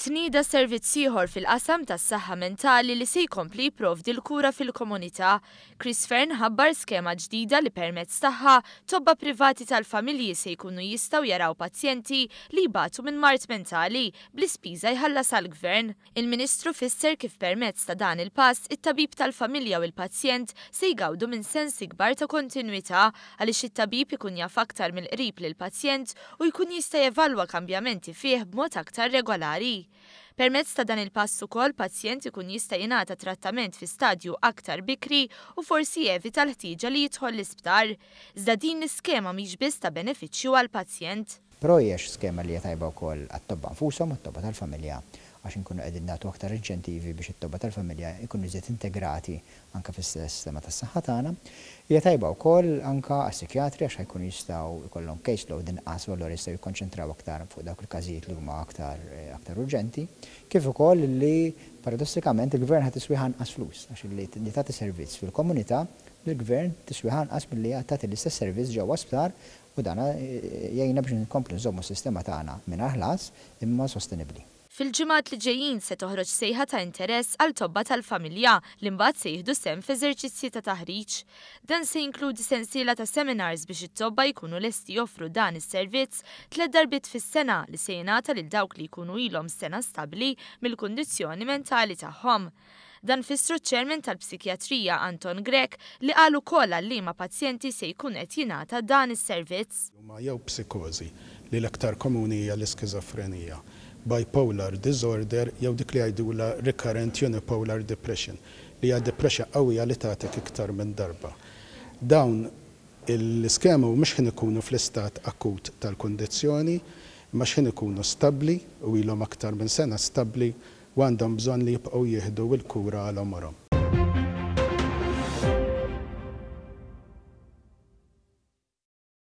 Tnieda servizz ieħor fil-qasam tas-saħħa mentali li se jkompli jipprovdi l-kura fil-komunità. Chris Fern ħabbar skema ġdida li permezz tagħha tobba privati tal-familji se jkunu jistgħu jaraw pazjenti li jbatu minn mart mentali bl-ispiża jħallas għall-Gvern. Il-Ministru fisser kif permezz ta' dan il-pass it-tabib tal-familja u l-pazjent se jgawdu minn sens ikbar ta' kontinwità għaliex it-tabib ikun jaf aktar mill-qrib lill-pazjent u jkun jista' jevalwa kambjamenti fih b'mod aktar regolari. Permezz ta' dan il-pass ukoll pazjent ikun jista' jingħata trattament fi stadju aktar bikri u forsi jevita l-ħtieġa li jidħol l-isptar. Iżda din l-iskema mhix biss ta' benefiċċju għall-pazjent. Però hija x'skema li hija tajba wkoll għat-tobba nfushom u t-tobba tal-familja għax inkunu qegħdin nagħtu aktar inċentivi biex it-tobba tal-familja jkunu iżjed integrati anke fis-sistema tas-saħħa tagħna. Hija tajba wkoll anke għas-psikjatri għax ħajkunu jistgħu jkollhom case load inqas u allura jistgħu jikkonċentraw aktar fuq dawk il-każijiet li huma aktar urġenti, kif ukoll li paradossikament il-Gvern ħadd iswi ħanqas flus għax li tagħti servizz fil-komunità l-Gvern tiswi ħanqas milli tagħti l-istess servizz ġewwa sptar u dan jgħinna biex nkomplu nżommu s-sistema tagħna mingħajr ħlas imma sostenibbli. Fil-ġimgħat li ġejjin se toħroġ sejħa ta' interess għal tobba tal-familja li mbagħad se jieħdu sehem f'eżerċizzji ta' taħriġ. Dan se jinkludi sensiela ta' seminars biex it-tobba jkunu lesti joffru dan is-servizz 3 darbiet fis-sena li se jingħata lil dawk li jkunu ilhom sena stabbli mill-kundizzjoni mentali tagħhom. Dan fissru ċ-Chairman tal-Psikjatrija Anton Grek li qal ukoll għal liema pazjenti se jkun qed jingħata dan is-servizz. Jew psikożi li l-aktar komuni hija l-iskizofrenija, bipolar disorder jew dik li jgħidula recurrent unipolar depression li hija depression qawwija li tagħtek iktar minn darba. Dawn l-iskema mhux ħin ikunu fl-istat akut tal-kundizzjoni, ma x'ħin ikunu stabbli u ilhom aktar minn sena stabbli u għandhom bżonn li jibqgħu jieħdu l-kura għal omorhom.